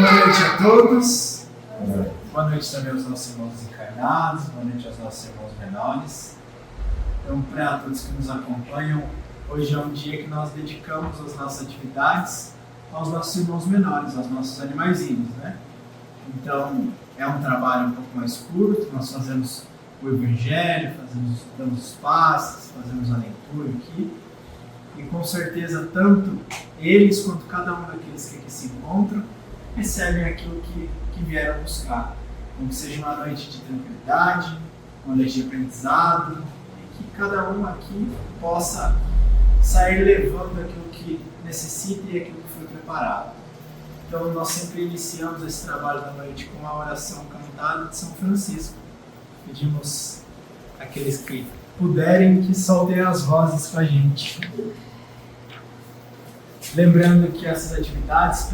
Boa noite a todos. Boa noite também aos nossos irmãos encarnados. Boa noite aos nossos irmãos menores. Então, para todos que nos acompanham, hoje é um dia que nós dedicamos as nossas atividades aos nossos irmãos menores, aos nossos animaizinhos, né? Então, é um trabalho um pouco mais curto. Nós fazemos o Evangelho, damos os passos, fazemos a leitura aqui. E com certeza, tanto eles quanto cada um daqueles que aqui se encontram recebem aquilo que vieram buscar. Então, que seja uma noite de tranquilidade, uma noite de aprendizado, e que cada um aqui possa sair levando aquilo que necessita e aquilo que foi preparado. Então, nós sempre iniciamos esse trabalho da noite com a oração cantada de São Francisco. Pedimos àqueles que puderem que soltem as vozes com a gente. Lembrando que essas atividades,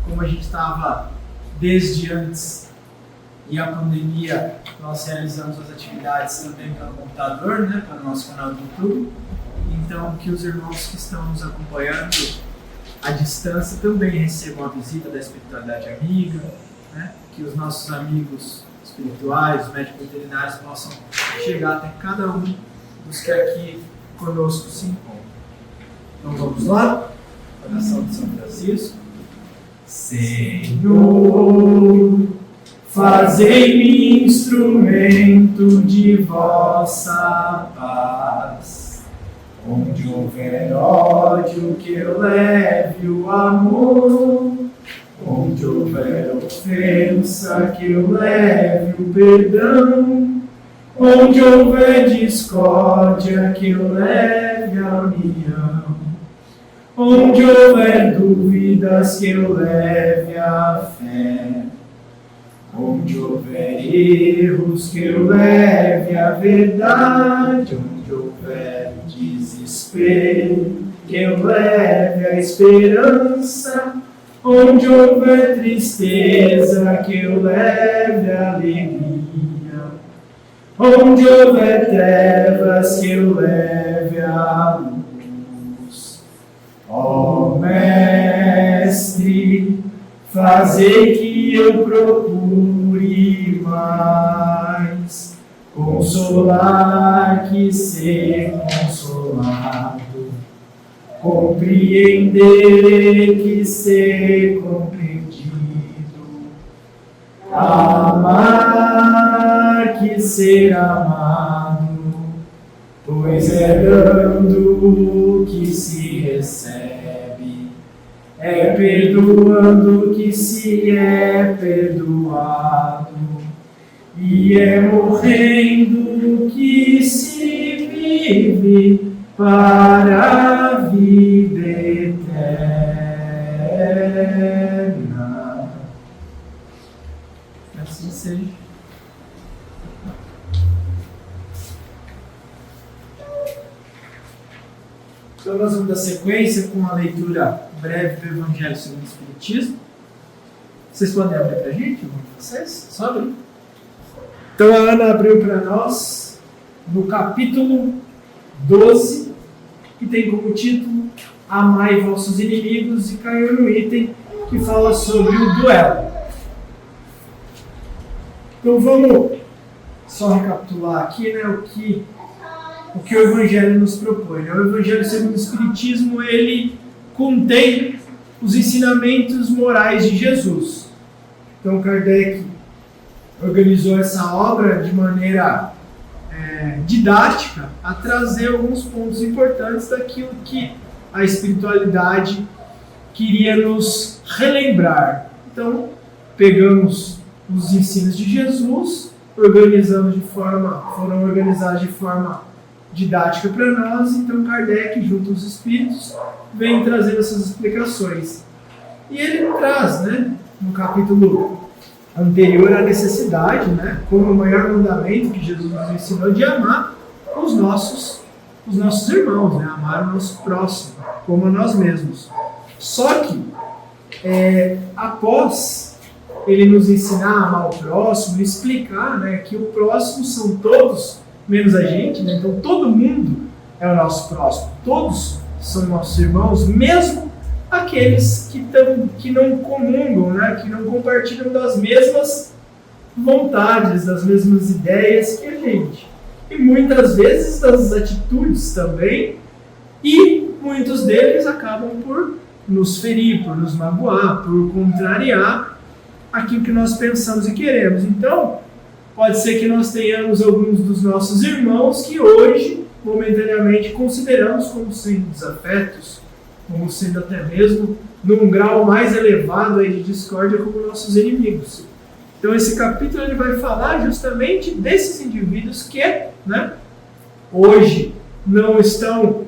como a gente estava desde antes e a pandemia, nós realizamos as atividades também pelo computador, né, para o nosso canal do YouTube. Então, que os irmãos que estão nos acompanhando à distância também recebam a visita da espiritualidade amiga, né, que os nossos amigos espirituais, os médicos veterinários possam chegar até cada um dos que aqui conosco se encontram. Então vamos lá? Oração de São Francisco. Senhor, fazei-me instrumento de vossa paz. Onde houver ódio, que eu leve o amor. Onde houver ofensa, que eu leve o perdão. Onde houver discórdia, que eu leve a união. Onde houver dúvidas, que eu leve a fé. Onde houver erros, que eu leve a verdade. Onde houver desespero, que eu leve a esperança. Onde houver tristeza, que eu leve a alegria. Onde houver trevas, que eu leve a luz. Ó Mestre, fazei que eu procure mais consolar que ser consolado, compreender que ser compreendido, amar que ser amado, pois é dando que se recebe, é perdoando que se é perdoado, e é morrendo que se vive para a vida eterna. Assim seja. Então nós vamos dar sequência com a leitura breve do Evangelho segundo o Espiritismo. Vocês podem abrir para a gente? Vocês? Só abrir. Então a Ana abriu para nós no capítulo 12, que tem como título Amai vossos inimigos, e caiu no item que fala sobre o duelo. Então vamos só recapitular aqui, né, o que o Evangelho nos propõe. Né? O Evangelho segundo o Espiritismo, ele contém os ensinamentos morais de Jesus. Então Kardec organizou essa obra de maneira didática a trazer alguns pontos importantes daquilo que a espiritualidade queria nos relembrar. Então, pegamos os ensinos de Jesus, foram organizados de forma didática para nós. Então Kardec, junto aos espíritos, vem trazendo essas explicações. E ele traz, né, no capítulo anterior, a necessidade, né, como o maior mandamento que Jesus nos ensinou, de amar os nossos irmãos, né, amar o nosso próximo, como a nós mesmos. Só que, após ele nos ensinar a amar o próximo, explicar, né, que o próximo são todos, menos a gente, né, então todo mundo é o nosso próximo, todos são nossos irmãos, mesmo aqueles que não comungam, né? Que não compartilham das mesmas vontades, das mesmas ideias que a gente. E muitas vezes das atitudes também, e muitos deles acabam por nos ferir, por nos magoar, por contrariar aquilo que nós pensamos e queremos. Então, pode ser que nós tenhamos alguns dos nossos irmãos que hoje, momentaneamente, consideramos como sendo desafetos, como sendo até mesmo num grau mais elevado aí de discórdia como nossos inimigos. Então esse capítulo ele vai falar justamente desses indivíduos que, né, hoje não estão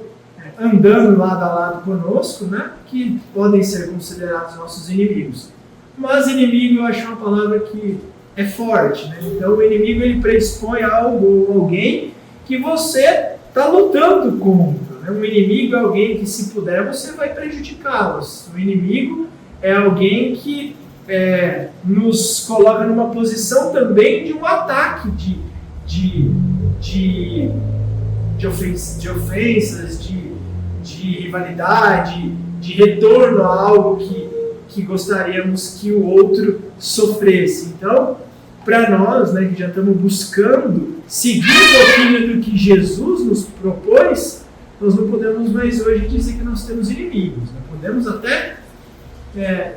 andando lado a lado conosco, né, que podem ser considerados nossos inimigos. Mas inimigo eu acho uma palavra que é forte, né? Então o inimigo ele predispõe algo ou alguém que você está lutando contra. Um inimigo é alguém que, se puder, você vai prejudicá-los. O inimigo é alguém que nos coloca numa posição também de um ataque, de ofensas, de rivalidade, de retorno a algo que gostaríamos que o outro sofresse. Então, para nós, né, que já estamos buscando seguir um pouquinho do que Jesus nos propôs, nós não podemos mais hoje dizer que nós temos inimigos. Nós podemos até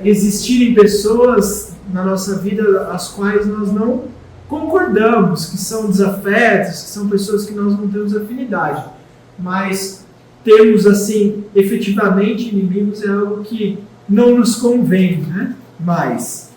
existirem pessoas na nossa vida as quais nós não concordamos, que são desafetos, que são pessoas que nós não temos afinidade. Mas termos, assim, efetivamente inimigos é algo que não nos convém, né? Mas,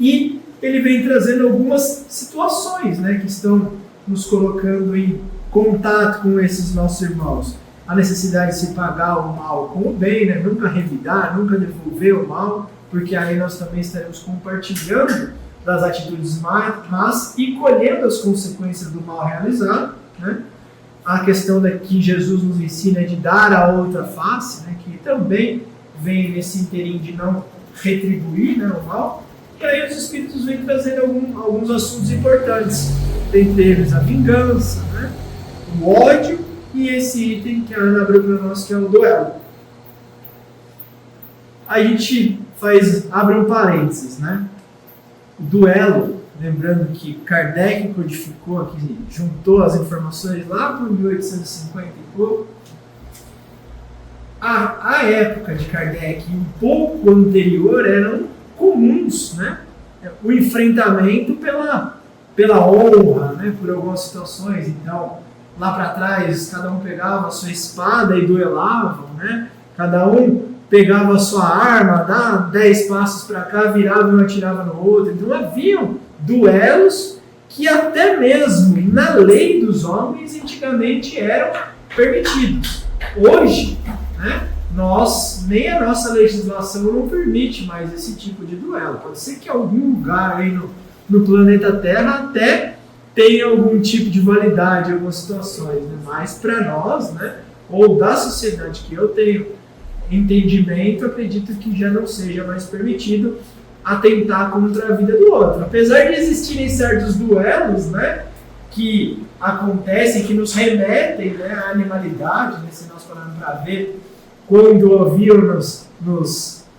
e ele vem trazendo algumas situações, né, que estão nos colocando em contato com esses nossos irmãos. A necessidade de se pagar o mal com o bem, né? Nunca revidar, nunca devolver o mal, porque aí nós também estaremos compartilhando das atitudes más e colhendo as consequências do mal realizado, né? A questão que Jesus nos ensina de dar a outra face, né? Que também vem nesse inteirinho de não retribuir, né, o mal. E aí os Espíritos vêm trazendo alguns assuntos importantes, dentre eles a vingança, né, o ódio e esse item que a Ana abriu para nós, que é o duelo. A gente abre um parênteses, né? O duelo, lembrando que Kardec codificou aqui, juntou as informações lá para 1850 e pouco. A época de Kardec e um pouco anterior eram comuns, né? O enfrentamento pela honra, né? Por algumas situações. Então, lá para trás, cada um pegava a sua espada e duelavam, né? Cada um pegava a sua arma, dá 10 passos para cá, virava e um atirava no outro. Então, haviam duelos que até mesmo na lei dos homens antigamente eram permitidos. Hoje, né, nem a nossa legislação não permite mais esse tipo de duelo. Pode ser que algum lugar aí no planeta Terra até tenha algum tipo de validade em algumas situações, né? Mas para nós, né, ou da sociedade que eu tenho entendimento, acredito que já não seja mais permitido atentar contra a vida do outro. Apesar de existirem certos duelos, né, que acontecem, que nos remetem, né, à animalidade, né, se nós pararmos para ver, quando haviam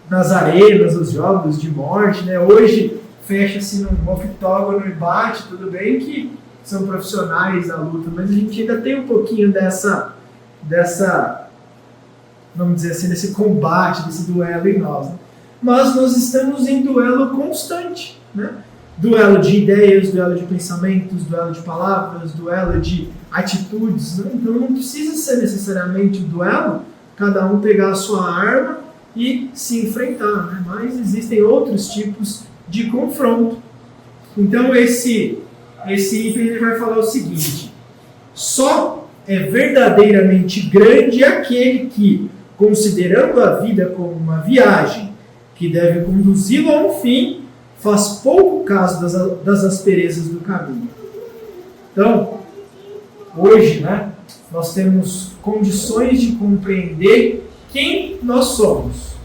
nas arenas os jogos de morte, né, hoje fecha-se num octógono e bate, tudo bem que são profissionais da luta, mas a gente ainda tem um pouquinho dessa vamos dizer assim, desse combate, desse duelo em nós. Né? Mas nós estamos em duelo constante, né? Duelo de ideias, duelo de pensamentos, duelo de palavras, duelo de atitudes, né? Então não precisa ser necessariamente duelo, cada um pegar a sua arma e se enfrentar, né? Mas existem outros tipos de confronto. Então esse item ele vai falar o seguinte: só é verdadeiramente grande aquele que, considerando a vida como uma viagem que deve conduzi-lo a um fim, faz pouco caso das asperezas do caminho. Então, hoje, né, nós temos condições de compreender quem nós somos.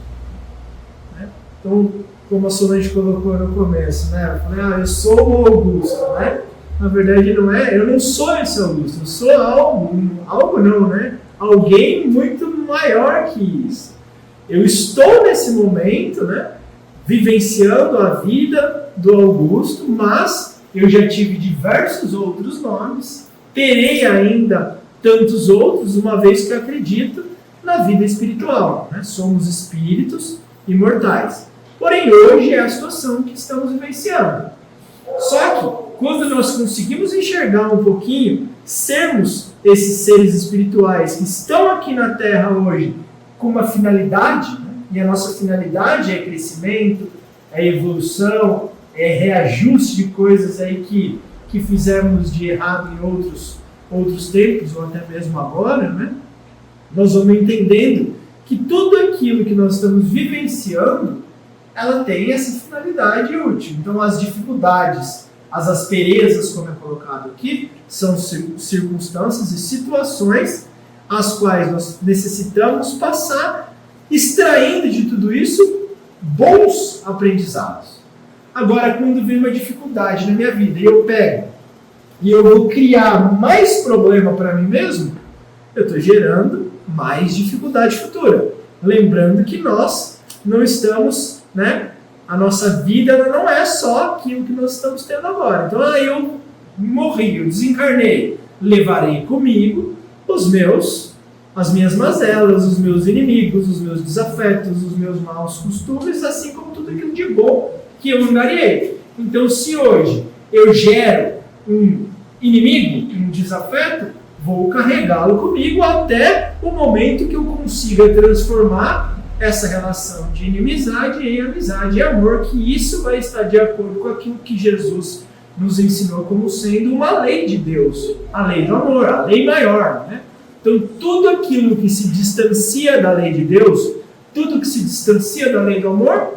Né? Então, como a Solange colocou no começo, né, eu falei, eu sou o Augusto, né? Na verdade não é, eu não sou esse Augusto, eu sou algo não, né? Alguém muito maior que isso. Eu estou nesse momento, né, vivenciando a vida do Augusto, mas eu já tive diversos outros nomes, terei ainda tantos outros, uma vez que eu acredito na vida espiritual. Né? Somos espíritos imortais. Porém, hoje é a situação que estamos vivenciando. Só que, quando nós conseguimos enxergar um pouquinho, sermos esses seres espirituais que estão aqui na Terra hoje com uma finalidade, né? E a nossa finalidade é crescimento, é evolução, é reajuste de coisas aí que fizemos de errado em outros tempos, ou até mesmo agora, né? Nós vamos entendendo que tudo aquilo que nós estamos vivenciando, ela tem essa finalidade útil. Então, as dificuldades, as asperezas, como é colocado aqui, são circunstâncias e situações as quais nós necessitamos passar, extraindo de tudo isso bons aprendizados. Agora, quando vem uma dificuldade na minha vida e eu pego e eu vou criar mais problema para mim mesmo, eu estou gerando mais dificuldade futura. Lembrando que nós não estamos, né? A nossa vida não é só aquilo que nós estamos tendo agora. Então, eu morri, eu desencarnei, levarei comigo as minhas mazelas, os meus inimigos, os meus desafetos, os meus maus costumes, assim como tudo aquilo de bom que eu angariei. Então, se hoje eu gero um inimigo, um desafeto, vou carregá-lo comigo até o momento que eu consiga transformar essa relação de inimizade em amizade e amor, que isso vai estar de acordo com aquilo que Jesus nos ensinou como sendo uma lei de Deus, a lei do amor, a lei maior, né? Então, tudo aquilo que se distancia da lei de Deus, tudo que se distancia da lei do amor,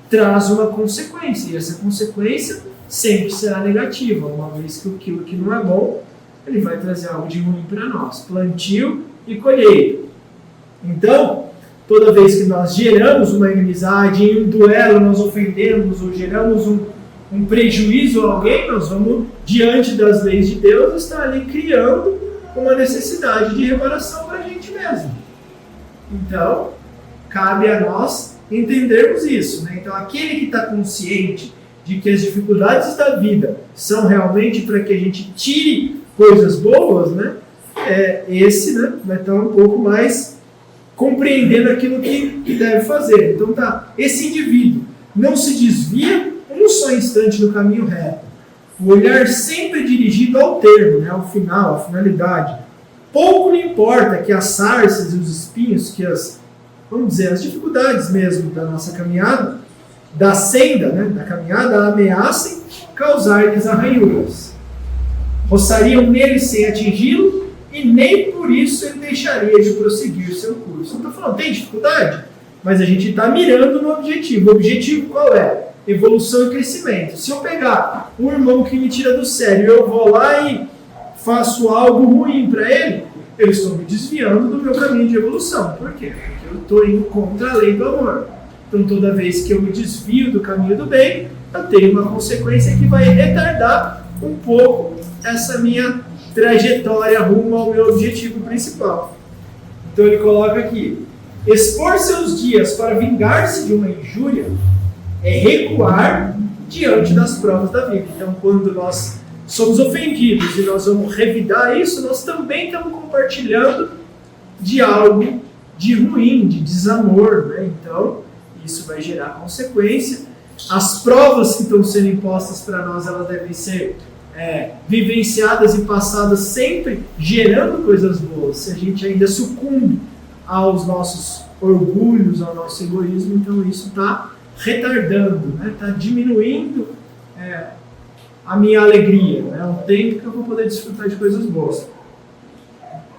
traz uma consequência, e essa consequência sempre será negativa, uma vez que aquilo que não é bom, ele vai trazer algo de ruim para nós, plantio e colheita. Então, toda vez que nós geramos uma inimizade, em um duelo nós ofendemos ou geramos um prejuízo a alguém, nós vamos, diante das leis de Deus, estar ali criando uma necessidade de reparação para a gente mesmo. Então, cabe a nós entendermos isso. Né? Então, aquele que está consciente de que as dificuldades da vida são realmente para que a gente tire coisas boas, né? Esse, né, vai estar um pouco mais compreendendo aquilo que deve fazer. Então, esse indivíduo não se desvia um só instante do caminho reto. O olhar sempre dirigido ao termo, né, ao final, à finalidade. Pouco lhe importa que as sarças e os espinhos, que as dificuldades mesmo da nossa caminhada, da senda, né, da caminhada, ameacem causar-lhes arranhuras. Roçariam nele sem atingi-lo, e nem por isso ele deixaria de prosseguir seu curso. Não estou falando, tem dificuldade? Mas a gente está mirando no objetivo. O objetivo qual é? Evolução e crescimento. Se eu pegar um irmão que me tira do sério, eu vou lá e faço algo ruim para ele, eu estou me desviando do meu caminho de evolução. Por quê? Porque eu estou indo contra a lei do amor. Então, toda vez que eu me desvio do caminho do bem, eu tenho uma consequência que vai retardar um pouco essa minha trajetória rumo ao meu objetivo principal. Então, ele coloca aqui: expor seus dias para vingar-se de uma injúria é recuar diante das provas da vida. Então, quando nós somos ofendidos e nós vamos revidar isso, nós também estamos compartilhando de algo de ruim, de desamor, né? Então, isso vai gerar consequência. As provas que estão sendo impostas para nós, elas devem ser vivenciadas e passadas sempre gerando coisas boas. Se a gente ainda sucumbe aos nossos orgulhos, ao nosso egoísmo, então isso está retardando, está diminuindo a minha alegria, o tempo que eu vou poder desfrutar de coisas boas.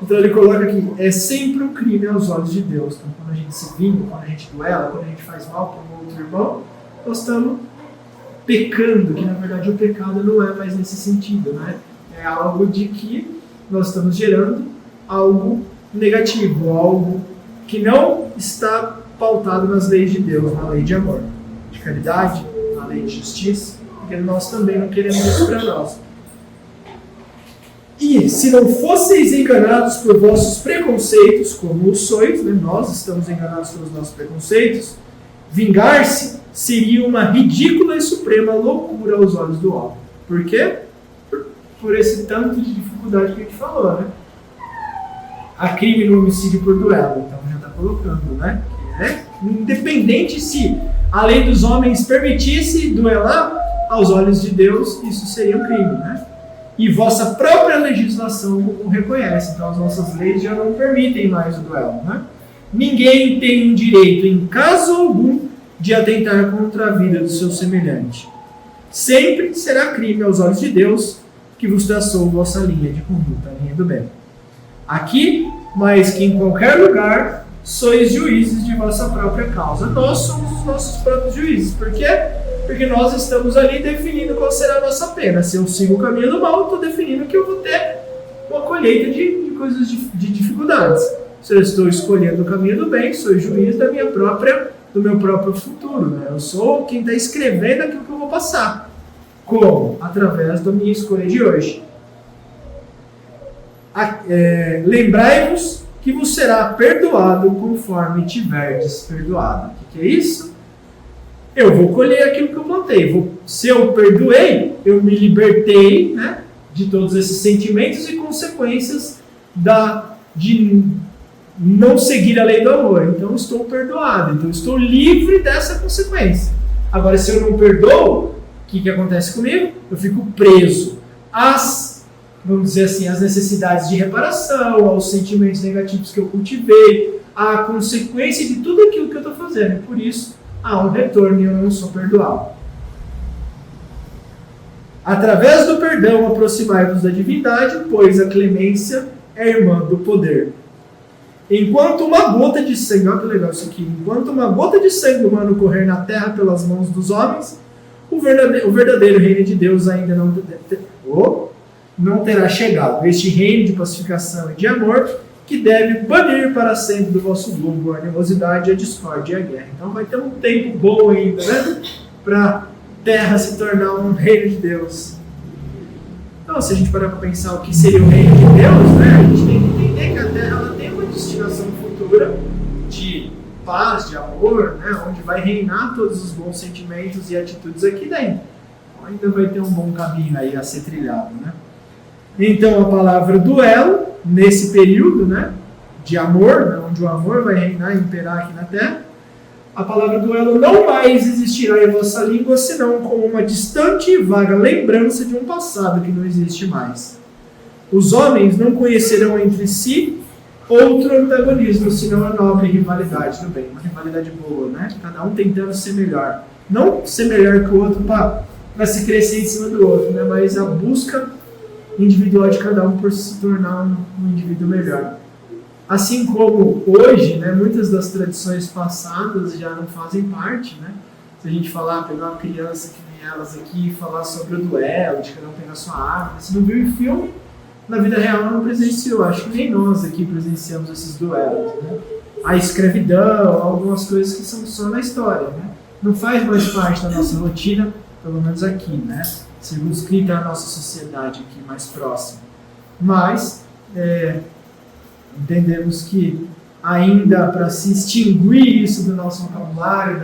Então ele coloca aqui: é sempre um crime aos olhos de Deus. Então, quando a gente se vinga, quando a gente duela, quando a gente faz mal para um outro irmão, nós estamos pecando, que na verdade o pecado não é mais nesse sentido, né? É algo de que nós estamos gerando algo negativo, algo que não está pautado nas leis de Deus, na lei de amor, de caridade, na lei de justiça, porque nós também não queremos isso para nós. E se não fosseis enganados por vossos preconceitos, como os sois, né? Nós estamos enganados pelos nossos preconceitos, vingar-se seria uma ridícula e suprema loucura aos olhos do homem. Por quê? Por esse tanto de dificuldade que a gente falou, né? Há crime no homicídio por duelo, então já está colocando, né? Que é independente se a lei dos homens permitisse duelar, aos olhos de Deus isso seria um crime, né? E vossa própria legislação o reconhece, então as nossas leis já não permitem mais o duelo, né? Ninguém tem direito, em caso algum, de atentar contra a vida do seu semelhante. Sempre será crime aos olhos de Deus que vos traçou vossa linha de conduta, a linha do bem. Aqui, mais que em qualquer lugar, sois juízes de vossa própria causa. Nós somos os nossos próprios juízes. Por quê? Porque nós estamos ali definindo qual será a nossa pena. Se eu sigo o caminho do mal, estou definindo que eu vou ter uma colheita de coisas de dificuldades. Se eu estou escolhendo o caminho do bem, sou juiz do meu próprio futuro. Né? Eu sou quem está escrevendo aquilo que eu vou passar. Como? Através da minha escolha de hoje. Lembrai-vos que vos será perdoado conforme tiverdes perdoado. O que é isso? Eu vou colher aquilo que eu plantei. Se eu perdoei, eu me libertei, né, de todos esses sentimentos e consequências de não seguir a lei do amor. Então, estou perdoado. Então, estou livre dessa consequência. Agora, se eu não perdoo, o que acontece comigo? Eu fico preso vamos dizer assim, às necessidades de reparação, aos sentimentos negativos que eu cultivei, à consequência de tudo aquilo que eu estou fazendo. Por isso, há um retorno e eu não sou perdoado. Através do perdão, aproximai-vos da divindade, pois a clemência é irmã do poder. Enquanto uma gota de sangue, olha que legal isso aqui, enquanto uma gota de sangue humano correr na terra pelas mãos dos homens, o verdadeiro reino de Deus ainda não terá chegado. Este reino de pacificação e de amor que deve banir para sempre do vosso globo a animosidade, a discórdia e a guerra. Então vai ter um tempo bom ainda, né? Para a terra se tornar um reino de Deus. Então, se a gente parar para pensar o que seria o reino de Deus, né? A gente tem que entender que a terra ela tem uma destinação futura de paz, de amor, né? Onde vai reinar todos os bons sentimentos e atitudes aqui dentro. Então, ainda vai ter um bom caminho aí a ser trilhado, né? Então, a palavra duelo, nesse período, né, de amor, né, onde o amor vai reinar e imperar aqui na terra, a palavra duelo não mais existirá em vossa língua, senão como uma distante e vaga lembrança de um passado que não existe mais. Os homens não conhecerão entre si outro antagonismo, senão a nobre rivalidade do bem. Uma rivalidade boa, né? Cada um tentando ser melhor. Não ser melhor que o outro para se crescer em cima do outro, né? Mas a busca individual de cada um por se tornar um indivíduo melhor. Assim como hoje, né, muitas das tradições passadas já não fazem parte, né? Se a gente pegar uma criança que nem elas aqui e falar sobre o duelo, de cada um pegar sua arma, se não viu em filme, na vida real não presenciou. Acho que nem nós aqui presenciamos esses duelos, né? A escravidão, algumas coisas que são só na história, né? Não faz mais parte da nossa rotina, pelo menos aqui, né? Circunscrita à nossa sociedade aqui mais próxima. Mas entendemos que ainda para se extinguir isso do nosso vocabulário,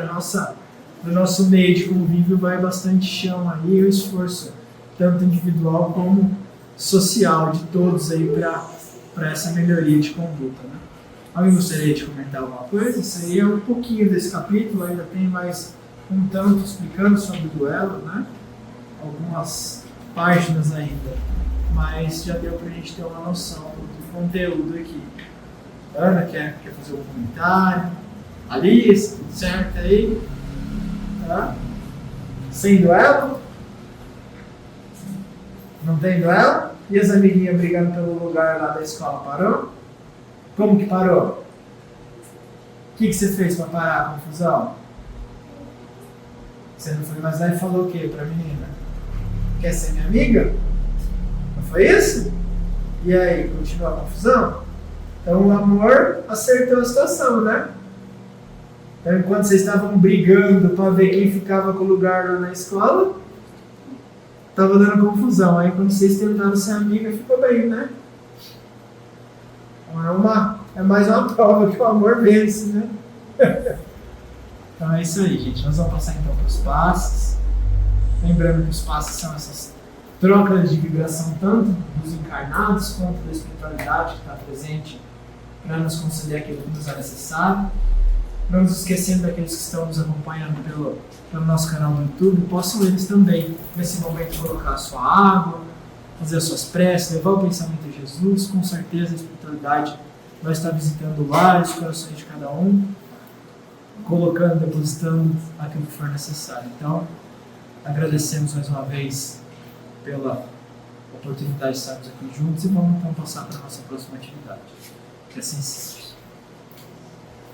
do nosso meio de convívio, vai bastante chão aí, o esforço, tanto individual como social, de todos aí para essa melhoria de conduta, né? Alguém gostaria de comentar alguma coisa? Isso aí é um pouquinho desse capítulo, ainda tem mais um tanto explicando sobre o duelo, né? Algumas páginas ainda, mas já deu para a gente ter uma noção do conteúdo aqui. Ana quer fazer algum comentário? Alice, tudo certo aí? Tá? Sem duelo? Não tem duelo? E as amiguinhas brigando pelo lugar lá da escola, parou? Como que parou? O que você fez para parar a confusão? Você não foi mais lá e falou o que para a menina? Quer ser minha amiga? Não foi isso? E aí, continua a confusão? Então o amor acertou a situação, né? Então enquanto vocês estavam brigando para ver quem ficava com o lugar lá na escola, tava dando confusão. Aí quando vocês tentaram ser amiga, ficou bem, né? Então é mais uma prova que o amor vence, né? Então é isso aí, gente. Nós vamos passar então para os passes. Lembrando que os passes são essas trocas de vibração tanto dos encarnados quanto da espiritualidade que está presente para nos conceder aquilo que nos é necessário. Não nos esquecendo daqueles que estão nos acompanhando pelo nosso canal no YouTube, possam eles também, nesse momento, colocar a sua água, fazer as suas preces, levar o pensamento a Jesus. Com certeza a espiritualidade vai estar visitando lá os corações de cada um, colocando, depositando aquilo que for necessário. Então, agradecemos mais uma vez pela oportunidade de estarmos aqui juntos e vamos então passar para a nossa próxima atividade. Que assim seja.